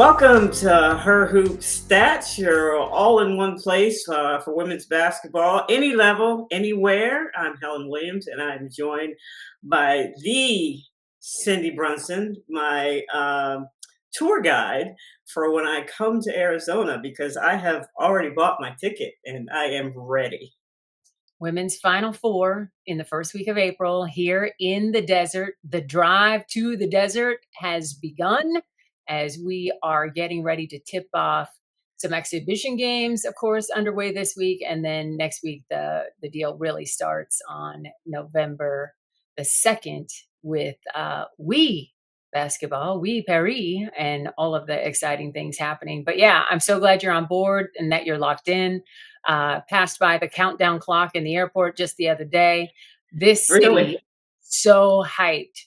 Welcome to Her Hoop Stats. You're all in one place for women's basketball, any level, anywhere. I'm Helen Williams, and I'm joined by the Cindy Brunson, my tour guide for when I come to Arizona, because I have already bought my ticket and I am ready. Women's Final Four in the first week of April here in the desert. The drive to the desert has begun as we are getting ready to tip off some exhibition games, of course, underway this week. And then next week, the deal really starts on November the 2nd with We Basketball, We Paris, and all of the exciting things happening. But yeah, I'm so glad you're on board and that you're locked in. Passed by the countdown clock in the airport just the other day. This city, Really? so hyped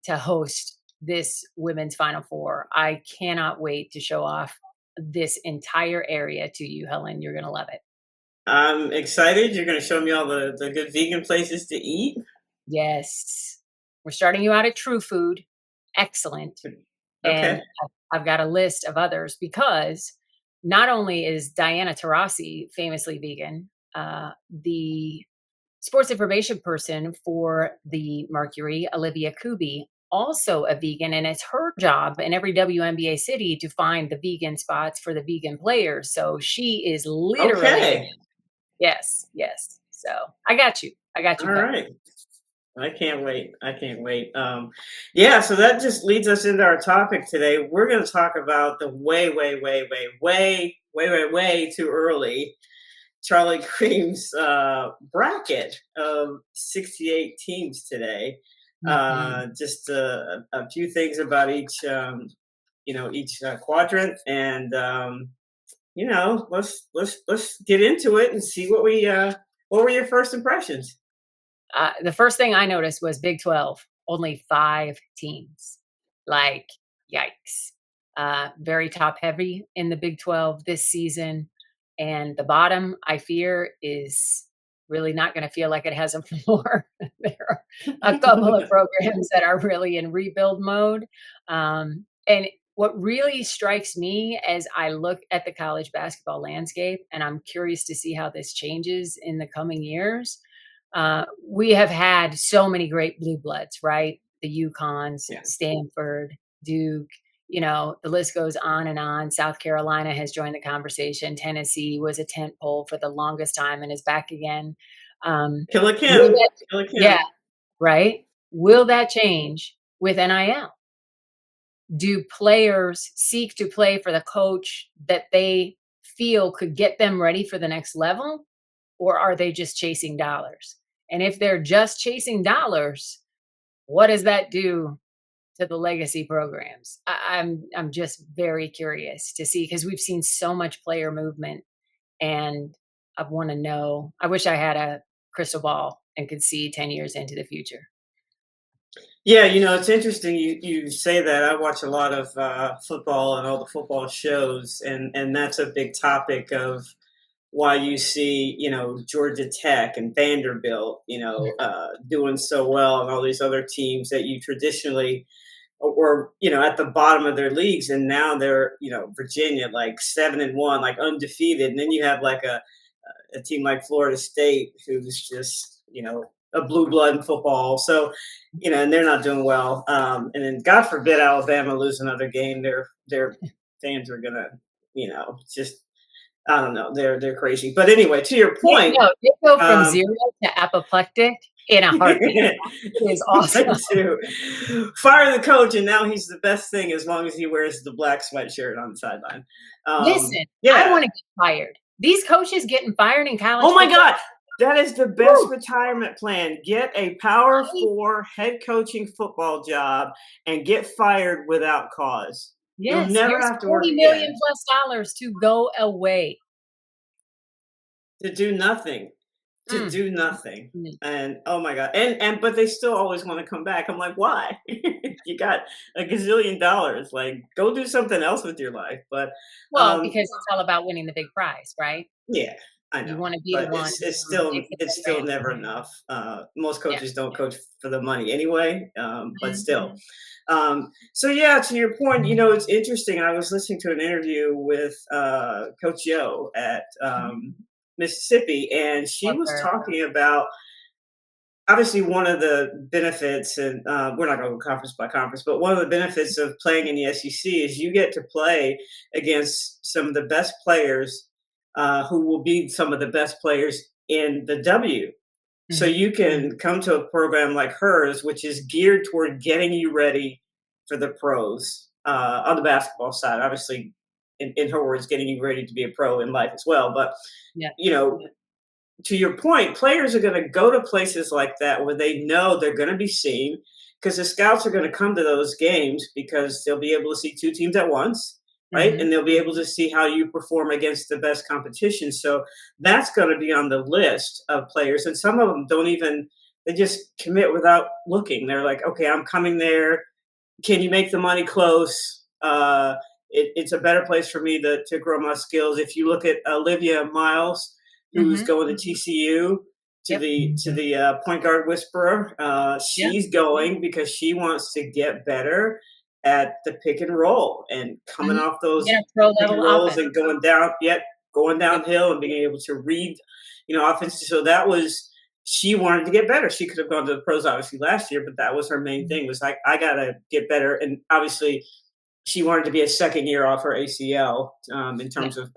to host this women's Final Four. I cannot wait to show off this entire area to you, Helen. You're going to love it. I'm excited. You're going to show me all the good vegan places to eat. Yes. We're starting you out at True Food. Excellent. And Okay. I've got a list of others because not only is Diana Taurasi famously vegan, the sports information person for the Mercury, Olivia Kuby, also a vegan, and it's her job in every WNBA city to find the vegan spots for the vegan players. So she is literally, Okay. yes, yes. So I got you. I got you All covered. right. I can't wait. I can't wait. Yeah, so that just leads us into our topic today. We're going to talk about the way too early Charlie Cream's bracket of 68 teams today. Mhm. Just a few things about each, each quadrant, and let's get into it and see what were your first impressions? The first thing I noticed was Big 12, only 5 teams. Like, yikes. Very top heavy in the Big 12 this season. And the bottom, I fear, is really not going to feel like it has a floor. There are a couple of programs that are really in rebuild mode. And what really strikes me as I look at the college basketball landscape, and I'm curious to see how this changes in the coming years, we have had so many great blue bloods, right? The UConns, Yeah. Stanford, Duke, the list goes on and on. South Carolina has joined the conversation. Tennessee was a tent pole for the longest time and is back again. Killer Will Kim. that, Killer yeah, Kim. right? Will that change with NIL? Do players seek to play for the coach that they feel could get them ready for the next level? Or are they just chasing dollars? And if they're just chasing dollars, what does that do to the legacy programs? I'm just very curious to see because we've seen so much player movement, and I want to know. I wish I had a crystal ball and could see 10 years into the future. Yeah, it's interesting you say that. I watch a lot of football and all the football shows, and that's a big topic of why you see, Georgia Tech and Vanderbilt, doing so well, and all these other teams that you traditionally were, at the bottom of their leagues, and now they're, Virginia, like 7-1, like undefeated, and then you have like a team like Florida State, who's just, a blue blood in football. So, and they're not doing well. And then God forbid Alabama lose another game. Their fans are gonna, just I don't know. They're crazy. But anyway, to your point, They go from um, 0 to apoplectic in a heartbeat. It is awesome. to fire the coach, and now he's the best thing as long as he wears the black sweatshirt on the sideline. Listen, I Yeah. wanna get fired. These coaches getting fired in college Oh my football, God. That is the best woo, retirement plan. Get a Power right? Four head coaching football job and get fired without cause. You'll Yes, never here's have to work 40 million again, plus dollars to go away. to do nothing, to Mm, do nothing. mm. And oh my God. And but they still always want to come back. I'm like, why? You got a gazillion dollars. Like, go do something else with your life. But Well, um because it's all about winning the big prize, right? yeah, I You know, want to be the but one making it's the still grand. never enough. Most Yeah. coaches don't coach for the money anyway, but still. Mhm. So yeah, to your point, it's interesting. I was listening to an interview with Coach Yo at Mhm. Mississippi, and she Love was her. talking about obviously one of the benefits, and we're not going to go conference by conference, but one of the benefits of playing in the SEC is you get to play against some of the best players who will be some of the best players in the W. So Mhm. you can come to a program like hers, which is geared toward getting you ready for the pros on the basketball side. Obviously, in her words, getting you ready to be a pro in life as well. But Yeah. you know, to your point, players are going to go to places like that where they know they're going to be seen because the scouts are going to come to those games because they'll be able to see two teams at once, right? Mhm. And they'll be able to see how you perform against the best competition. So that's going to be on the list of players. And some of them don't even, they just commit without looking. They're like, okay, I'm coming there. Can you make the money close? It's a better place for me to grow my skills. If you look at Olivia Miles, who's Mhm. going to TCU, to Yep. the point guard whisperer, Yeah. she's going because she wants to get better at the pick and roll and coming Mhm. off Get those a pro pick and level rolls offense. and going down, yet going Yep. downhill and being able to read, offenses. So that was she wanted to get better. She could have gone to the pros obviously last year, but that was her main Mhm. thing was like, I gotta get better. And obviously she wanted to be a second year off her ACL in Yeah. terms of,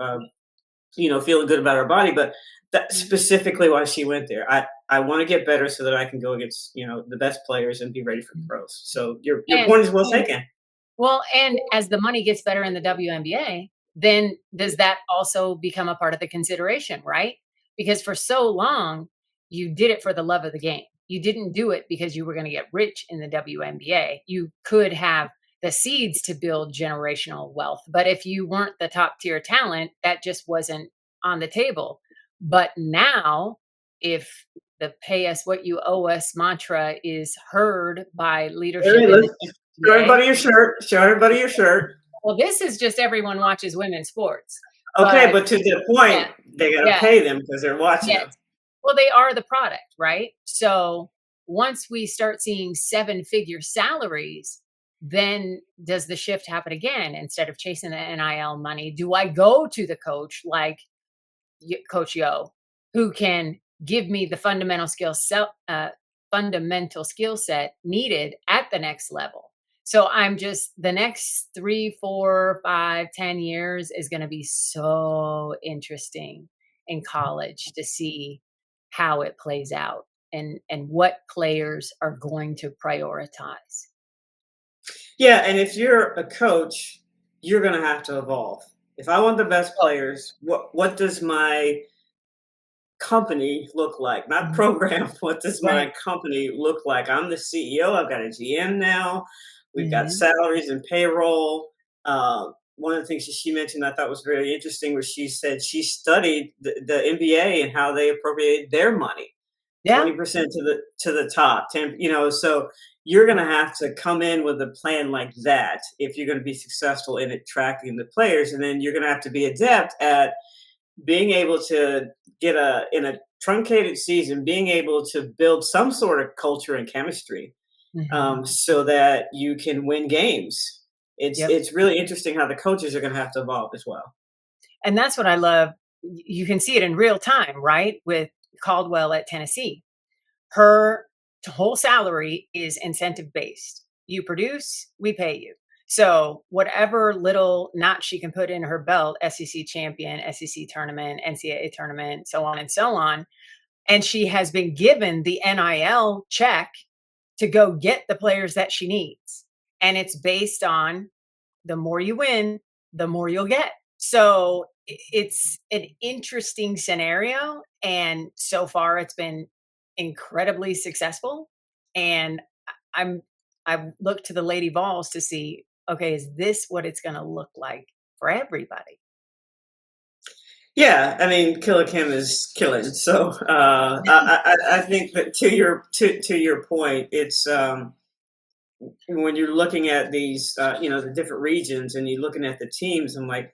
feeling good about her body. But that's Mhm. specifically why she went there. I want to get better so that I can go against, the best players and be ready for the Mhm. pros. So your And point is well taken. well, and as the money gets better in the WNBA, then does that also become a part of the consideration, right? Because for so long, you did it for the love of the game. You didn't do it because you were going to get rich in the WNBA. You could have the seeds to build generational wealth. But if you weren't the top tier talent, that just wasn't on the table. But now, if the pay us what you owe us mantra is heard by All leadership right, in the let's show WNBA, everybody your shirt. Show everybody your shirt. well, this is just everyone watches women's sports, Okay, but but to the yeah, point, they gotta yeah, pay them because they're watching yes. them. Well, they are the product, right? So once we start seeing seven-figure salaries, then does the shift happen again? Instead of chasing the NIL money, do I go to the coach like Coach Yo, who can give me the fundamental skill set needed at the next level? So I'm just the next 3, 4, 5, 10 years is going to be so interesting in college to see how it plays out and what players are going to prioritize. Yeah, and if you're a coach, you're gonna have to evolve. If I want the best Oh, players, what does my company look like? Not mhm. program. What does Right. my company look like? I'm the CEO. I've got a GM now. We've got Mhm. salaries and payroll. One of the things that she mentioned I thought was very interesting was she said she studied the NBA and how they appropriated their money. Yeah. 20% to the top, 10, so you're going to have to come in with a plan like that if you're going to be successful in attracting the players, and then you're going to have to be adept at being able to get in a truncated season, being able to build some sort of culture and chemistry, Mhm. so that you can win games. Yep. It's really interesting how the coaches are going to have to evolve as well. And that's what I love. You can see it in real time, right? With Caldwell at Tennessee. Her whole salary is incentive based. You produce, we pay you. So whatever little notch she can put in her belt, SEC champion, SEC tournament, NCAA tournament, so on and so on. And she has been given the NIL check to go get the players that she needs. And it's based on the more you win, the more you'll get. So it's an interesting scenario. And so far, it's been incredibly successful. And I'm, I've looked to the Lady Vols to see, okay, is this what it's going to look like for everybody? Yeah, I mean, Killer Kim is killing. So I think that to your point, it's when you're looking at these, the different regions, and you're looking at the teams. I'm like,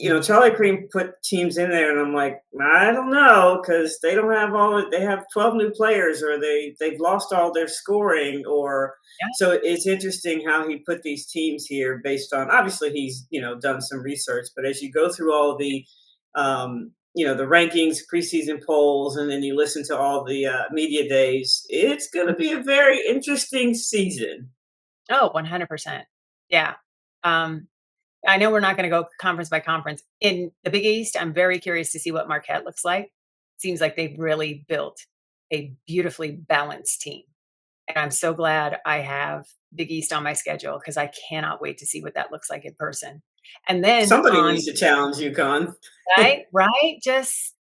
Mhm. Charlie Cream put teams in there, and I'm like, I don't know, because they don't have they have 12 new players, or they've lost all their scoring, or Yeah. so it's interesting how he put these teams here based on obviously he's done some research, but as you go through all the rankings, preseason polls, and then you listen to all the media days, it's going to be a very interesting season. Oh, 100%. Yeah. Um, I know we're not gonna go conference by conference. In the Big East, I'm very curious to see what Marquette looks like. Seems like they've really built a beautifully balanced team, and I'm so glad I have Big East on my schedule because I cannot wait to see what that looks like in person. And then Somebody on needs to challenge UConn. right, right? Just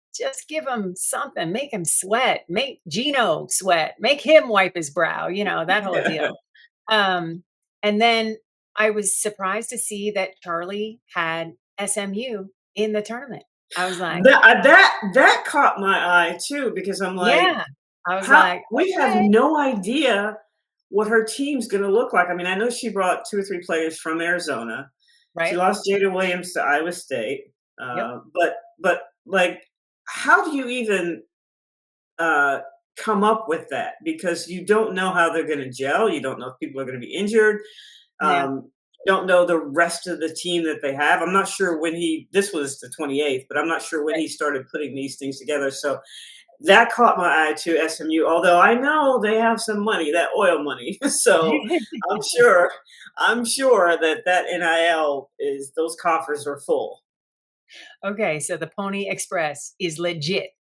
give him something, make him sweat, make Gino sweat, make him wipe his brow, that whole deal. Um, and then I was surprised to see that Charlie had SMU in the tournament. I was like, That caught my eye too, because I'm like, yeah. I was how like, we have okay, no idea what her team's going to look like. I mean, I know she brought two or three players from Arizona. She right? lost Jada Williams to Iowa State, Yep. but like, how do you even uh, come up with that? Because you don't know how they're going to gel. You don't know if people are going to be injured. Yeah. Don't know the rest of the team that they have. I'm not sure when this was the 28th, but I'm not sure when Right. he started putting these things together. So that caught my eye to SMU, although I know they have some money, that oil money. So I'm sure, I'm sure that NIL is those coffers are full. Okay, so the Pony Express is legit.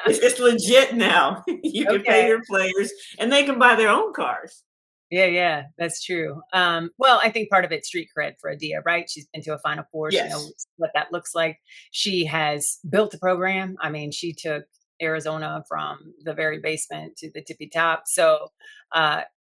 It's legit now. You can pay Okay. your players, and they can buy their own cars. Yeah, yeah, that's true. Well, I think part of it's street cred for Adia, right? She's been to a Final Four. She Yes. knows what that looks like. She has built a program. I mean, she took Arizona from the very basement to the tippy top. So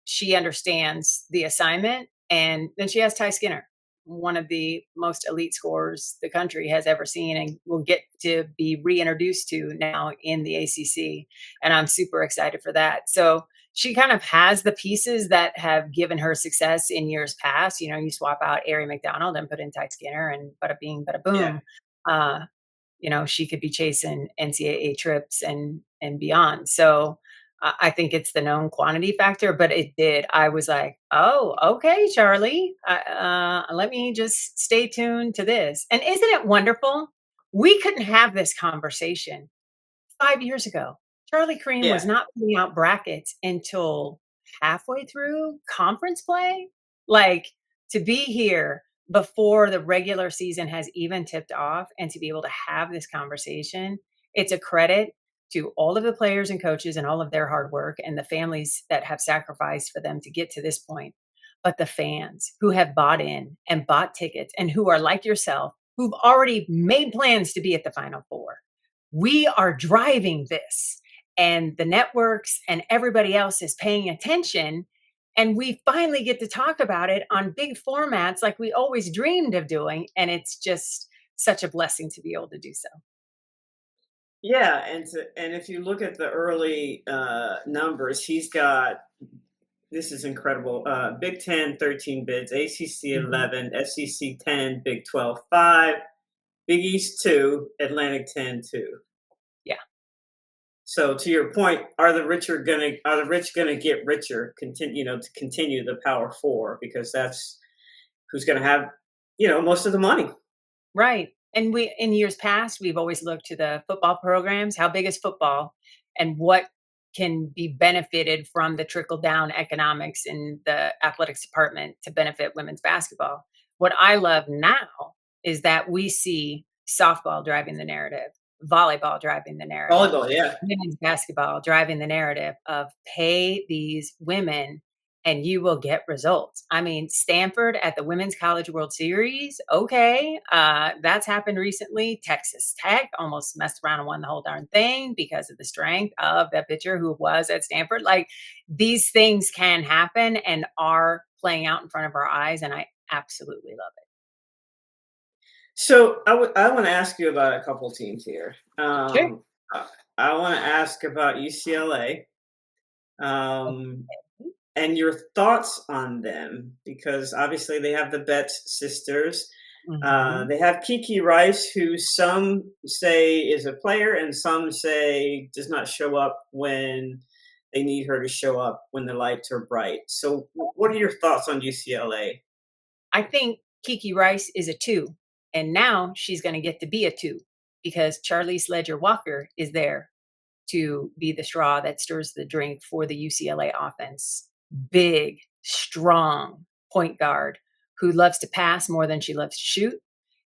she understands the assignment. And then she has Ty Skinner, one of the most elite scorers the country has ever seen, and will get to be reintroduced to now in the ACC. And I'm super excited for that. So she kind of has the pieces that have given her success in years past. You swap out Ari McDonald and put in Ty Skinner, and bada bing, bada Yeah. boom. Uh, she could be chasing NCAA trips and beyond. So I think it's the known quantity factor, but it did. I was like, oh, okay, Charlie. Let me just stay tuned to this. And isn't it wonderful? We couldn't have this conversation 5 years ago. Charlie Cream was Yeah. not putting out brackets until halfway through conference play. Like, to be here before the regular season has even tipped off and to be able to have this conversation, it's a credit to all of the players and coaches and all of their hard work and the families that have sacrificed for them to get to this point. But the fans who have bought in and bought tickets and who are like yourself, who've already made plans to be at the Final Four, we are driving this, and the networks and everybody else is paying attention, and we finally get to talk about it on big formats like we always dreamed of doing, and it's just such a blessing to be able to do so. Yeah, and if you look at the early numbers, he's got this is incredible. Big Ten 13 bids, ACC Mhm. 11, SEC 10, Big 12 5, Big East 2, Atlantic 10 2. Yeah. So to your point, are the rich gonna get richer? To continue the Power Four, because that's who's gonna have most of the money. Right. And we in years past, we've always looked to the football programs. How big is football? And what can be benefited from the trickle down economics in the athletics department to benefit women's basketball? What I love now is that we see softball driving the narrative, volleyball driving the narrative, Volleyball, yeah. women's basketball driving the narrative of pay these women and you will get results. I mean, Stanford at the Women's College World Series, okay, that's happened recently. Texas Tech almost messed around and won the whole darn thing because of the strength of that pitcher who was at Stanford. Like, these things can happen and are playing out in front of our eyes, and I absolutely love it. So I want to ask you about a couple teams here. Sure. I, I want to ask about UCLA. Um, and your thoughts on them, because obviously they have the Betts sisters. Mhm. They have Kiki Rice, who some say is a player and some say does not show up when they need her to show up when the lights are bright. So, what are your thoughts on UCLA? I think Kiki Rice is a 2, and now she's gonna get to be a 2 because Charlize Ledger Walker is there to be the straw that stirs the drink for the UCLA offense. Big, strong point guard who loves to pass more than she loves to shoot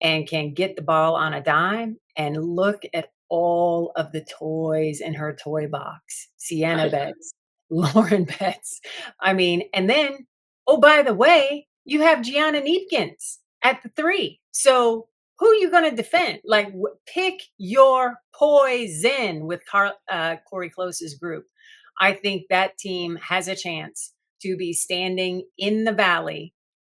and can get the ball on a dime and look at all of the toys in her toy box. Sienna Betts, Lauren Betts. I mean, and then, oh, by the way, you have Gianna Neepkins at the 3. So who are you going to defend? Like, pick your poison with Corey Close's group. I think that team has a chance to be standing in the valley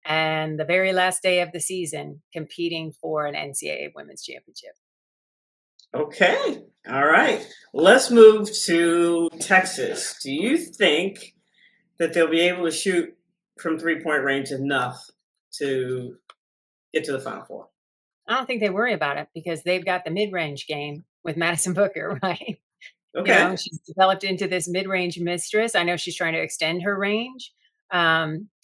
and the very last day of the season competing for an NCAA women's championship. Okay. All right. Let's move to Texas. Do you think that they'll be able to shoot from 3-point range enough to get to the Final Four? I don't think they worry about it because they've got the mid-range game with Madison Booker, right? You know, Okay. she's developed into this mid-range mistress. I know she's trying to extend her range.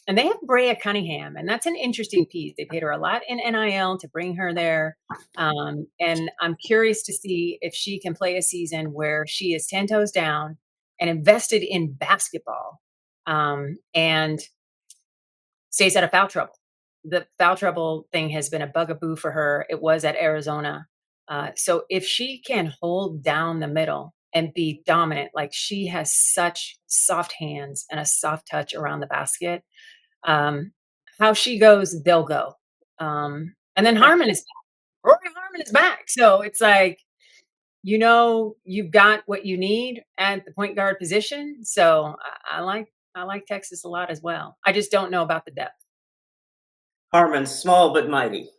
And they have Brea Cunningham, and that's an interesting piece. They paid her a lot in NIL to bring her there. And I'm curious to see if she can play a season where she is 10 toes down and invested in basketball and stays out of foul trouble. The foul trouble thing has been a bugaboo for her. It was at Arizona. So if she can hold down the middle and be dominant, like she has such soft hands and a soft touch around the basket, um, how she goes, they'll go. And then Okay. Harmon is back. Rory Harmon is back. So it's like, you've got what you need at the point guard position. So I like Texas a lot as well. I just don't know about the depth. Harmon, small but mighty.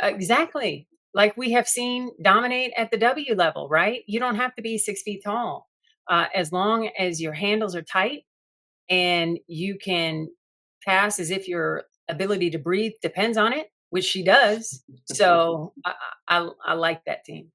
Exactly. Like we have seen dominate at the W level, right? You don't have to be 6 feet tall. As long as your handles are tight and you can pass as if your ability to breathe depends on it, which she does. So I like that team.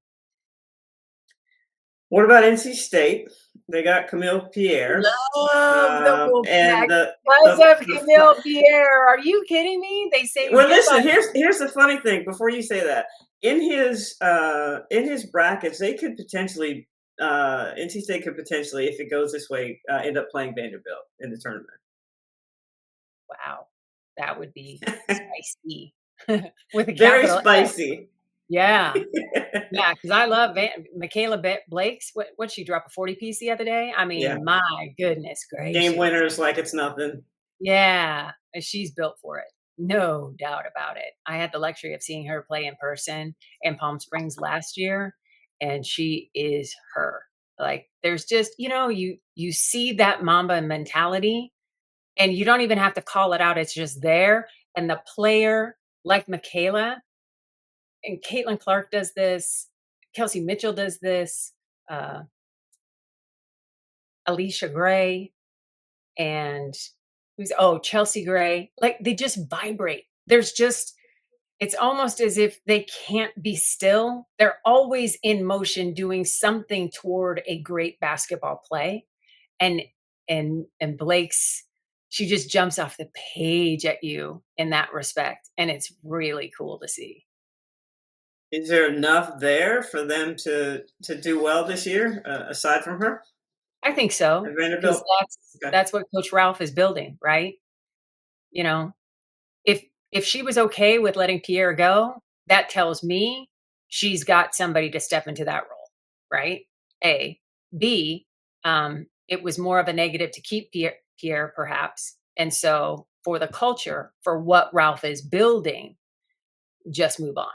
What about NC State? They got Camille Pierre, Love the and Wolfpack because the of Camille Pierre. Are you kidding me? They say well. goodbye. Listen, here's the funny thing. Before you say that, in his brackets, they could potentially NC State could potentially, if it goes this way, end up playing Vanderbilt in the tournament. Wow, that would be spicy with a Very capital S. spicy. Yeah. Yeah, because I love Michaela Blake's. What she drop a 40 piece the other day? I Yeah, mean, my goodness game gracious. winners like it's nothing. Yeah, and she's built for it. No doubt about it. I had the luxury of seeing her play in person in Palm Springs last year, and she is her. Like there's just, you see that Mamba mentality and you don't even have to call it out. It's just there. And the player like Michaela and Caitlin Clark does this, Kelsey Mitchell does this, uh, Alicia Gray, and Chelsea Gray. Like they just vibrate. It's almost as if they can't be still. They're always in motion doing something toward a great basketball play. And and Blake's she just jumps off the page at you in that respect. And it's really cool to see. Is there enough there for them to do well this year, aside from her I think so, at because Vanderbilt? Okay. that's what Coach Ralph is building, right? You know, if if she was okay with letting Pierre go, that tells me she's got somebody to step into that role, right? A. B, it was more of a negative to keep Pierre perhaps. And so for the culture, for what Ralph is building, just move on.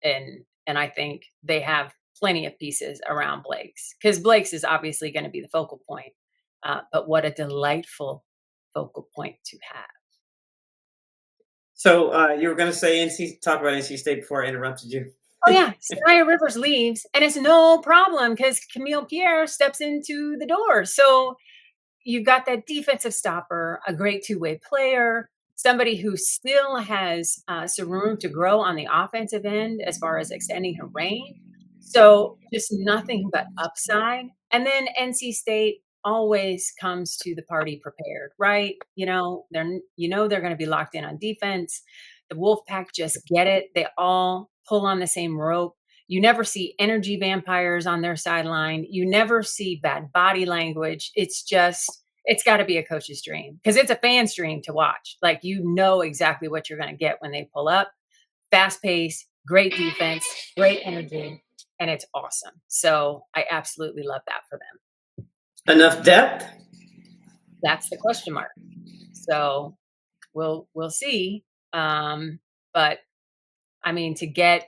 And I think they have plenty of pieces around Blake's because Blake's is obviously going to be the focal point. But what a delightful focal point to have. So you were going to say talk about NC State before I interrupted you. Oh yeah, Sky Rivers leaves, and it's no problem because Camille Pierre steps into the door. So you've got that defensive stopper, a great two-way player. somebody who still has some room to grow on the offensive end as far as extending her range. So just nothing but upside. And then NC State always comes to the party prepared, right? They're going to be locked in on defense. The Wolfpack just get it. They all pull on the same rope. You never see energy vampires on their sideline. You never see bad body language. It's got to be a coach's dream because it's a fan's dream to watch. Like, exactly what you're going to get when they pull up. Fast pace, great defense, great energy, and it's awesome. So I absolutely love that for them. Enough depth? That's the question mark. So we'll see. But I mean, to get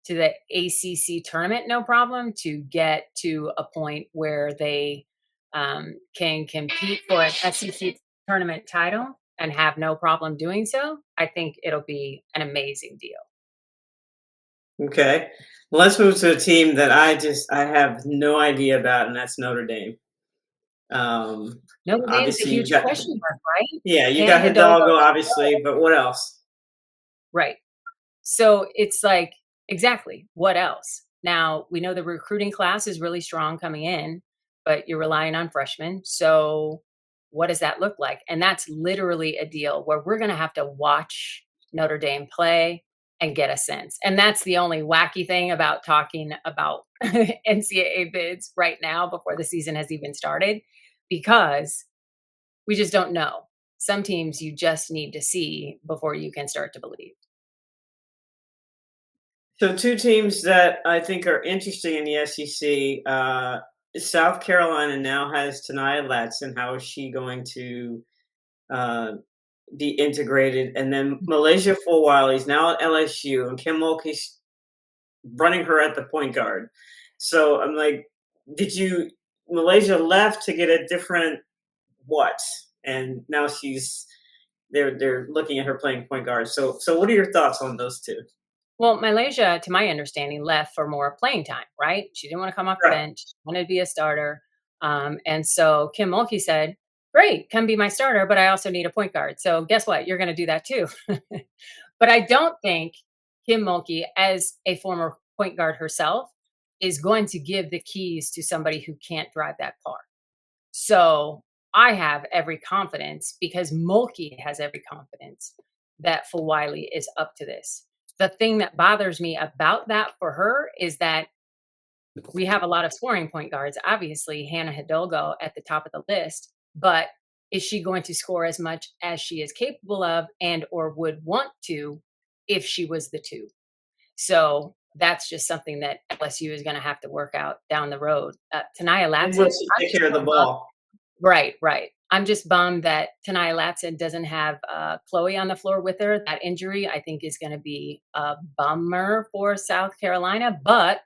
to the ACC tournament, no problem. To get to a point where they can compete for an SEC tournament title and have no problem doing so, I think it'll be an amazing deal. Okay. Well, let's move to a team that I have no idea about, and that's Notre Dame. Notre Dame's a Obviously, huge question mark, right? yeah, you got Hannah Hidalgo, obviously, but what else? Right. So it's like, exactly, what else? Now, we know the recruiting class is really strong coming in, but you're relying on freshmen. So what does that look like? And that's literally a deal where we're going to have to watch Notre Dame play and get a sense. And that's the only wacky thing about talking about NCAA bids right now before the season has even started, because we just don't know. Some teams you just need to see before you can start to believe. So two teams that I think are interesting in the SEC. South Carolina now has Tanaya Latson. How is she going to be integrated? And then Malaysia Fulwiley is now at LSU, and Kim Mulkey's running her at the point guard. So I'm like, Malaysia left to get a different what? And now they're looking at her playing point guard. So what are your thoughts on those two? Well, Malaysia, to my understanding, left for more playing time, right? She didn't want to come off the Right. bench, she wanted to be a starter. And so Kim Mulkey said, great, come be my starter, but I also need a point guard. So guess what? You're going to do that too. But I don't think Kim Mulkey, as a former point guard herself, is going to give the keys to somebody who can't drive that car. So I have every confidence, because Mulkey has every confidence, that Fulwiley is up to this. The thing that bothers me about that for her is that we have a lot of scoring point guards. Obviously, Hannah Hidalgo at the top of the list, but is she going to score as much as she is capable of and or would want to if she was the two? So that's just something that LSU is going to have to work out down the road. Tanaya And will Latson, she take care of the ball? Right. I'm just bummed that Tanaya Latson doesn't have Chloe on the floor with her. That injury, I think, is going to be a bummer for South Carolina. But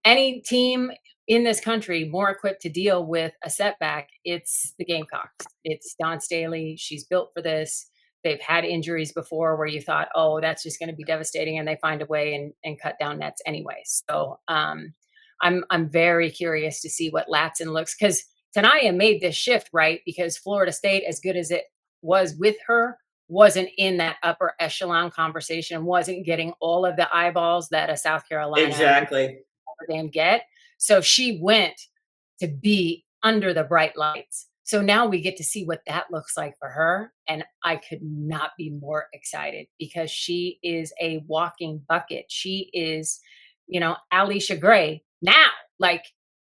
any team in this country more equipped to deal with a setback, it's the Gamecocks. It's Dawn Staley. She's built for this. They've had injuries before where you thought, oh, that's just going to be devastating, and they find a way and cut down nets anyway. So I'm very curious to see what Latson looks, because Tanaya made this shift, right? Because Florida State, as good as it was with her, wasn't in that upper echelon conversation, wasn't getting all of the eyeballs that a South Carolina Exactly. and get. So she went to be under the bright lights. So now we get to see what that looks like for her. And I could not be more excited, because she is a walking bucket. She is, Alicia Gray now. Like,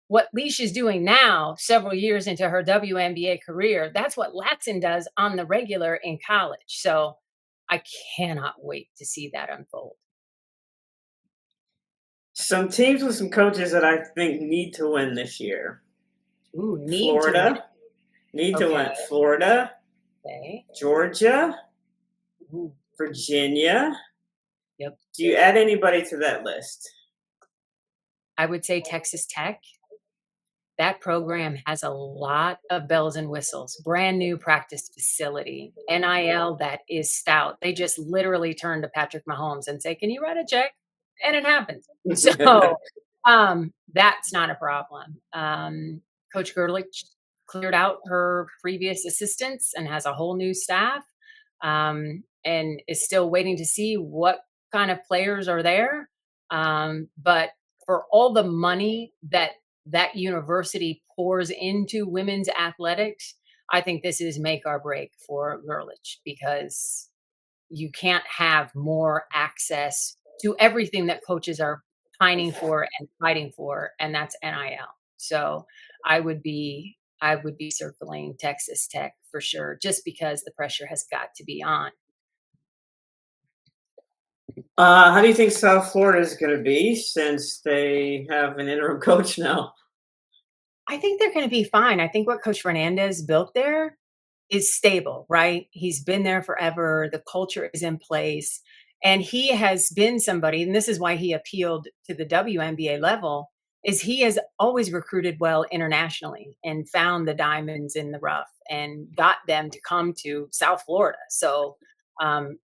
what Leash is doing now, several years into her WNBA career, that's what Latson does on the regular in college. So I cannot wait to see that unfold. Some teams with some coaches that I think need to win this year. Ooh, Florida. Need to win. Florida. Okay. Georgia. Ooh. Virginia. Yep. Do you add anybody to that list? I would say Texas Tech. That program has a lot of bells and whistles. Brand new practice facility, NIL that is stout. They just literally turn to Patrick Mahomes and say, "Can you write a check?" And it happens. So that's not a problem. Coach Gerlich cleared out her previous assistants and has a whole new staff. and is still waiting to see what kind of players are there. But for all the money that university pours into women's athletics, I think this is make or break for Gurlich, because you can't have more access to everything that coaches are pining for and fighting for, and that's NIL. So I would be circling Texas Tech for sure, just because the pressure has got to be on. How do you think South Florida is going to be since they have an interim coach now? I think they're going to be fine. I think what Coach Fernandez built there is stable, right? He's been there forever. The culture is in place. And he has been somebody, and this is why he appealed to the WNBA level, is he has always recruited well internationally and found the diamonds in the rough and got them to come to South Florida. So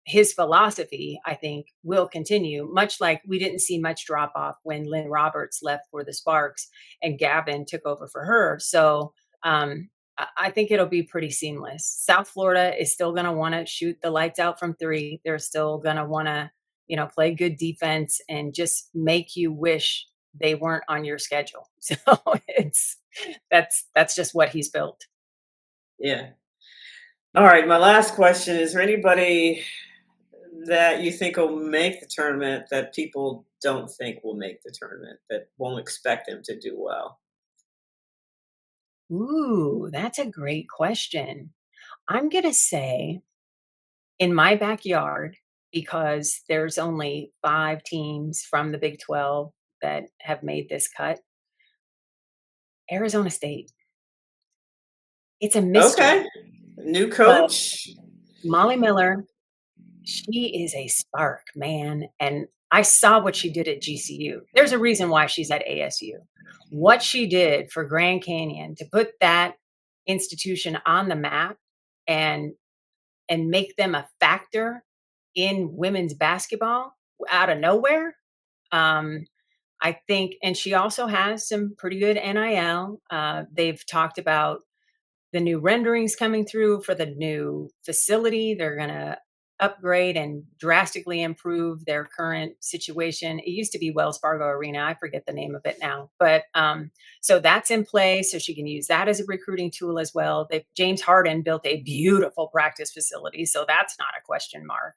his philosophy, I think, will continue, much like we didn't see much drop off when Lynn Roberts left for the Sparks and Gavin took over for her. So I think it'll be pretty seamless. South Florida is still going to want to shoot the lights out from three. They're still going to want to, play good defense and just make you wish they weren't on your schedule. So it's that's just what he's built. Yeah. All right. My last question: is there anybody that you think will make the tournament that people don't think will make the tournament, that won't expect them to do well? Ooh, that's a great question. I'm going to say in my backyard, because there's only 5 teams from the Big 12 that have made this cut, Arizona State. It's a Okay. mystery, New but coach. Molly Miller, she is a spark, man. And I saw what she did at GCU. There's a reason why she's at ASU. What she did for Grand Canyon to put that institution on the map and make them a factor in women's basketball out of nowhere. Um, I think, and she also has some pretty good NIL. They've talked about the new renderings coming through for the new facility. They're going to upgrade and drastically improve their current situation. It used to be Wells Fargo Arena. I forget the name of it now, but so that's in place. So she can use that as a recruiting tool as well. James Harden built a beautiful practice facility, so that's not a question mark.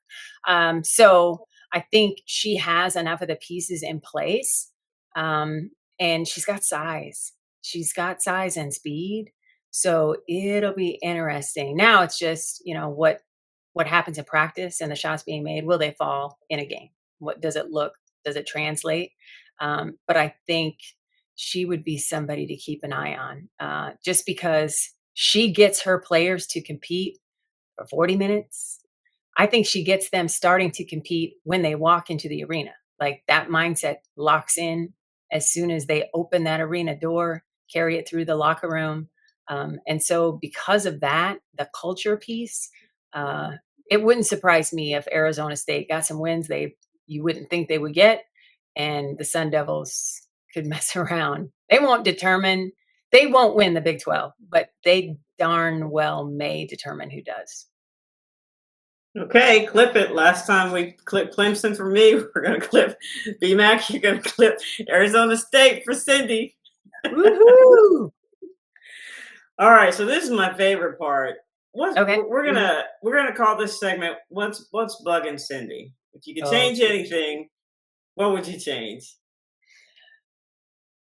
So I think she has enough of the pieces in place, and she's got size. She's got size and speed, so it'll be interesting. Now it's just, what happens in practice and the shots being made, will they fall in a game? What does it look? Does it translate? But I think she would be somebody to keep an eye on, just because she gets her players to compete for 40 minutes. I think she gets them starting to compete when they walk into the arena. Like that mindset locks in as soon as they open that arena door, carry it through the locker room. And so, because of that, the culture piece, uh, it wouldn't surprise me if Arizona State got some wins you wouldn't think they would get, and the Sun Devils could mess around. They won't win the Big 12, but they darn well may determine who does. Okay, clip it. Last time we clipped Clemson for me, we're going to clip BMAC. You're going to clip Arizona State for Cindy. Woohoo! All right, so this is my favorite part. Okay. We're gonna call this segment "What's bugging Cindy." If you could Oh, change anything, what would you change?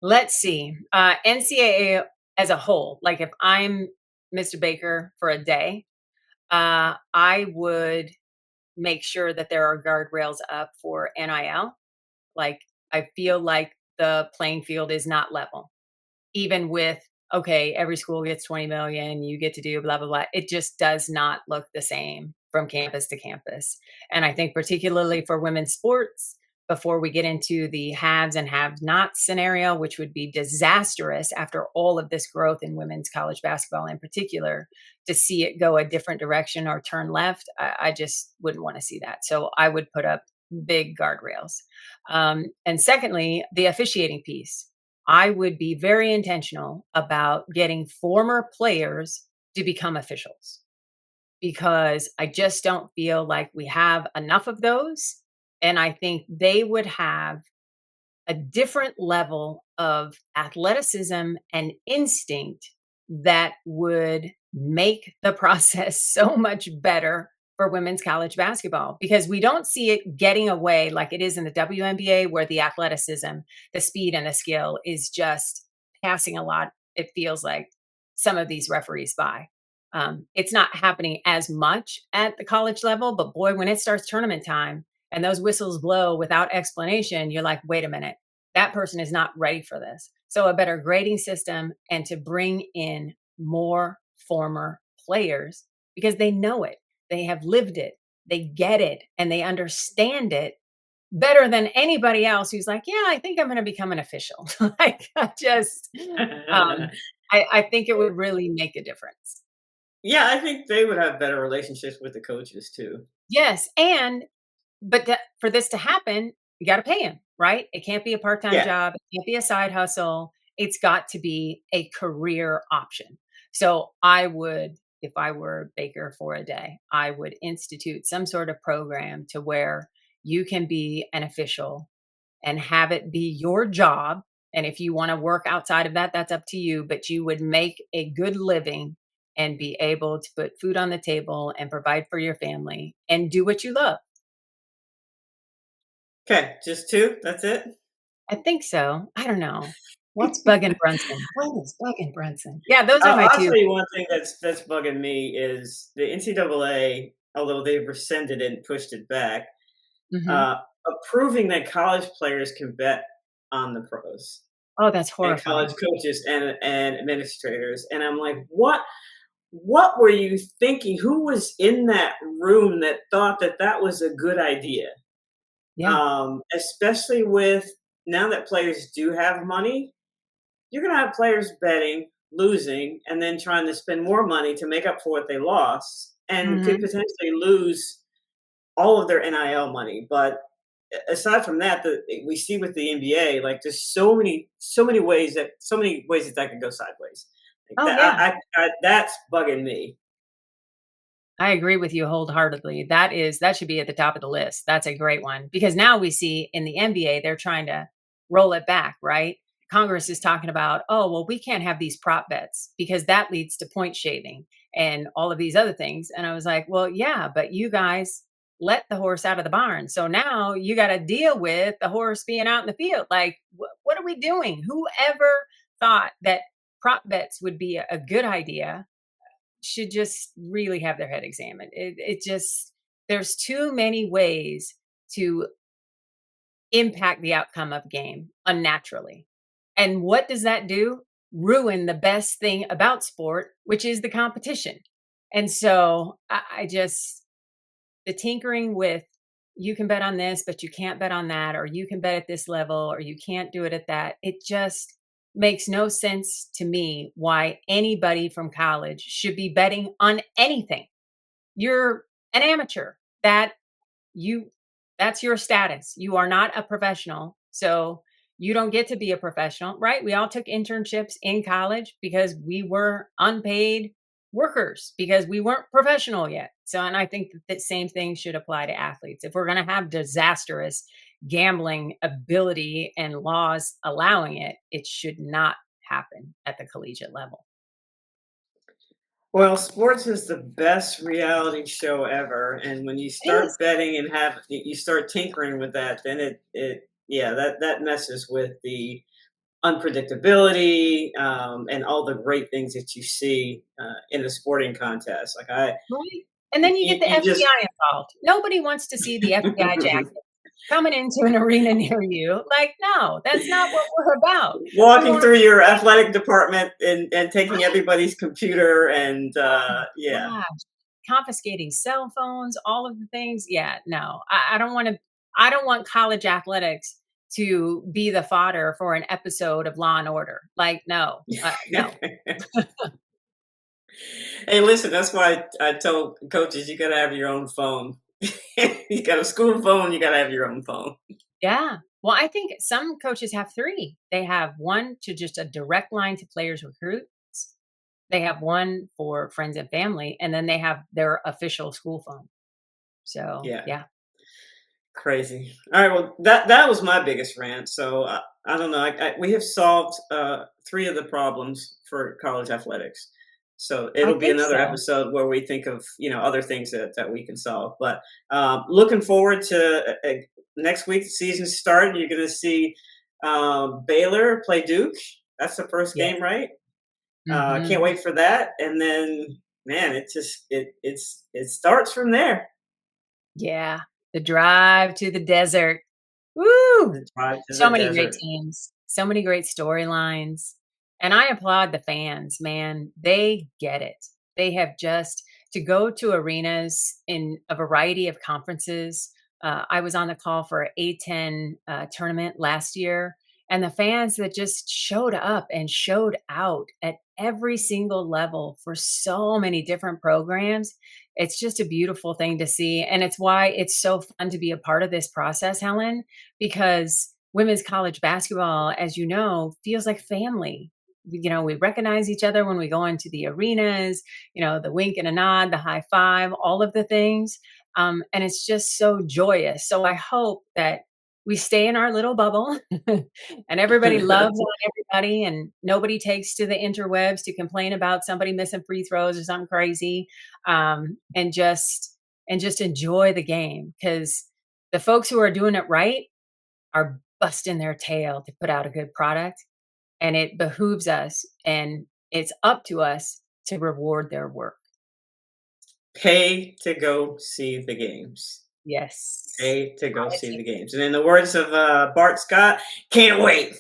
let's see. NCAA as a whole, like if I'm Mr. Baker for a day, I would make sure that there are guardrails up for NIL. Like, I feel like the playing field is not level, even with, okay, every school gets 20 million, you get to do blah blah blah. It just does not look the same from campus to campus. And I think particularly for women's sports, before we get into the haves and have not scenario, which would be disastrous after all of this growth in women's college basketball in particular, to see it go a different direction or turn left, I just wouldn't want to see that. So I would put up big guardrails. And secondly, the officiating piece. I would be very intentional about getting former players to become officials, because I just don't feel like we have enough of those. And I think they would have a different level of athleticism and instinct that would make the process so much better for women's college basketball, because we don't see it getting away like it is in the WNBA, where the athleticism, the speed, and the skill is just passing a lot. It feels like some of these referees by. It's not happening as much at the college level, but boy, when it starts tournament time and those whistles blow without explanation, you're like, wait a minute, that person is not ready for this. So, a better grading system, and to bring in more former players because they know it, they have lived it, they get it, and they understand it better than anybody else who's like, yeah, I think I'm going to become an official. Like, um, I think it would really make a difference. Yeah, I think they would have better relationships with the coaches too. Yes. But for this to happen, you got to pay him, right? It can't be a part time Yeah. job. It can't be a side hustle. It's got to be a career option. So I would, if I were Baker for a day, I would institute some sort of program to where you can be an official and have it be your job. And if you want to work outside of that, that's up to you. But you would make a good living and be able to put food on the table and provide for your family and do what you love. Okay, just two. That's it. I think so. I don't know. What's bugging Brunson? What is bugging Brunson? Yeah, those are my I'll 2. tell you one thing that's bugging me is the NCAA, although they've rescinded it and pushed it back, Mhm. uh, approving that college players can bet on the pros Oh, that's and college horrifying. coaches and administrators, and I'm like, what were you thinking? Who was in that room that thought that that was a good idea? Yeah. Especially with now that players do have money, you're going to have players betting, losing, and then trying to spend more money to make up for what they lost, and could Mhm. potentially lose all of their NIL money. But aside from that, we see with the NBA, like there's so many ways that could go sideways. Like Oh, that, yeah. that's bugging me. I agree with you wholeheartedly. That should be at the top of the list. That's a great one because now we see in the NBA they're trying to roll it back, right? Congress is talking about, oh, well, we can't have these prop bets because that leads to point shaving and all of these other things. And I was like, well, yeah, but you guys let the horse out of the barn. So now you got to deal with the horse being out in the field. Like, what are we doing? Whoever thought that prop bets would be a good idea should just really have their head examined. It just, there's too many ways to impact the outcome of game unnaturally. And what does that do? Ruin the best thing about sport, which is the competition. And so I just, the tinkering with, you can bet on this, but you can't bet on that, or you can bet at this level, or you can't do it at that. It just makes no sense to me why anybody from college should be betting on anything. You're an amateur. That you that's your status. You are not a professional. So you don't get to be a professional, right? We all took internships in college because we were unpaid workers because we weren't professional yet. So, and I think that the same thing should apply to athletes. If we're going to have disastrous gambling ability and laws allowing it, it should not happen at the collegiate level. Well, sports is the best reality show ever, and when you It is. start betting and have you start tinkering with that, then it yeah, that messes with the unpredictability, and all the great things that you see in a sporting contest. Like Right? And then you get the you just FBI involved. Nobody wants to see the FBI jacket coming into an arena near you. Like, no, that's not what we're about. We walking want to through your play. athletic department and taking Right? everybody's computer and Oh yeah. my gosh. Confiscating cell phones, all of the things. Yeah, no. I don't want to, I don't want college athletics to be the fodder for an episode of Law and Order. Like, no, no. Hey, listen, that's why I tell coaches you got to have your own phone. You got a school phone, you got to have your own phone. Yeah. Well, I think some coaches have 3. They have one to just a direct line to players recruits. They have one for friends and family, and then they have their official school phone. So, Yeah. yeah. Crazy. All right. Well, that was my biggest rant. So I don't know. We have solved three of the problems for college athletics. So I it'll be think another so. episode where we think of other things that we can solve. But looking forward to next week. The season's started. You're going to see Baylor play Duke. That's the first Yeah. game, right? Can't Mhm. wait for that. And then, man, it starts from there. Yeah. The drive to the desert. Woo! The drive to So the many great desert. teams, so many great storylines, and I applaud the fans, man. They get it. They have just to go to arenas in a variety of conferences. I was on the call for A10 tournament last year, and the fans that just showed up and showed out at every single level for so many different programs. It's just a beautiful thing to see, and it's why it's so fun to be a part of this process, Helen, because women's college basketball, as you know, feels like family. We recognize each other when we go into the arenas, the wink and a nod, the high five, all of the things. And it's just so joyous. So I hope that we stay in our little bubble and everybody loves on everybody and nobody takes to the interwebs to complain about somebody missing free throws or something crazy. And just enjoy the game, because the folks who are doing it right are busting their tail to put out a good product, and it behooves us and it's up to us to reward their work. Pay to go see the games. Yes. Pay to go see the games. And in the words of Bart Scott, can't wait.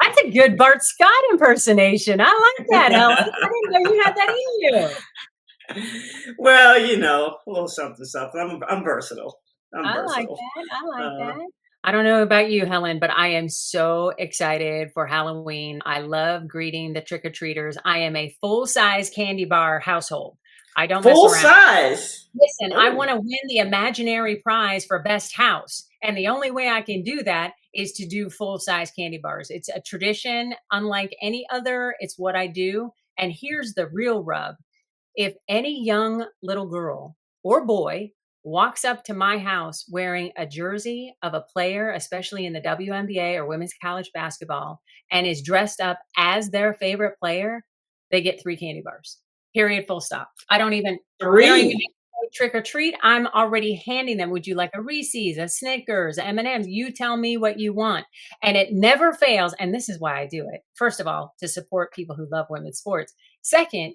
That's a good Bart Scott impersonation. I like that, Helen. I didn't know you had that in you. Well, a little something, something. I'm versatile. I'm I like versatile. that. I like Uh, that. I don't know about you, Helen, but I am so excited for Halloween. I love greeting the trick or treaters. I am a full size candy bar household. I don't mess Full around. size. Listen, I Oh, wanna win the imaginary prize for best house, and the only way I can do that is to do full-size candy bars. It's a tradition unlike any other, it's what I do, and here's the real rub. If any young little girl or boy walks up to my house wearing a jersey of a player, especially in the WNBA or women's college basketball, and is dressed up as their favorite player, they get 3 candy bars. Period, full stop. They don't even three. have to trick or treat. I'm already handing them, "Would you like a Reese's, a Snickers, M&Ms? You tell me what you want." And it never fails, and this is why I do it. First of all, to support people who love women's sports. Second,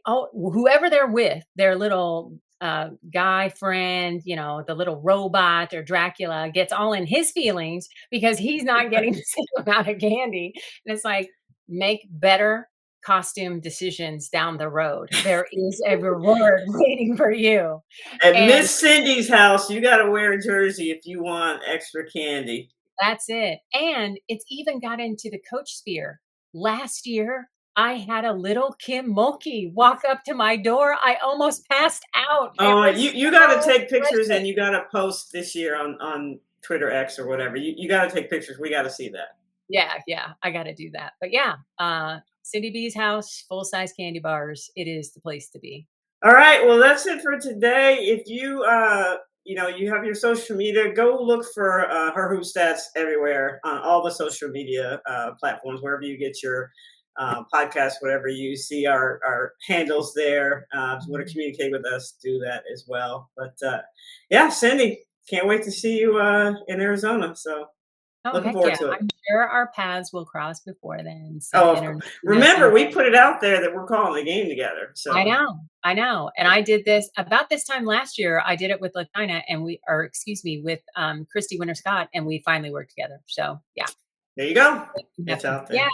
whoever they're with, their little guy friend, the little robot or Dracula, gets all in his feelings because he's not getting the same amount of candy. And it's like, make better costume decisions down the road. There is a reward waiting for you. At And Miss Cindy's house, you got to wear a jersey if you want extra candy. that's it. And it's even got into the coach sphere. Last year, I had a little Kim Mulkey walk up to my door. I almost passed out. It Oh, was you got to so take pictures precious. and you got to post this year on Twitter X or whatever. You got to take pictures. We got to see that. Yeah, yeah, I gotta do that. But yeah, Cindy B's house, full-size candy bars. It is the place to be. All right, well, that's it for today. If you have your social media, go look for her hoop stats everywhere on all the social media platforms, wherever you get your podcast, whatever you see our handles there. If you want to Mhm. communicate with us, do that as well. But yeah, Cindy, can't wait to see you in Arizona. So Oh, looking heck forward yeah. to it. I'm sure our paths will cross before then. Some Oh, remember, international. we put it out there that we're calling the game together. I So know, I know. And I did this about this time last year. I did it with Latina or excuse me, with Christy Winter Scott, and we finally worked together. So yeah, there you go. it can It's happen. out Yeah. there.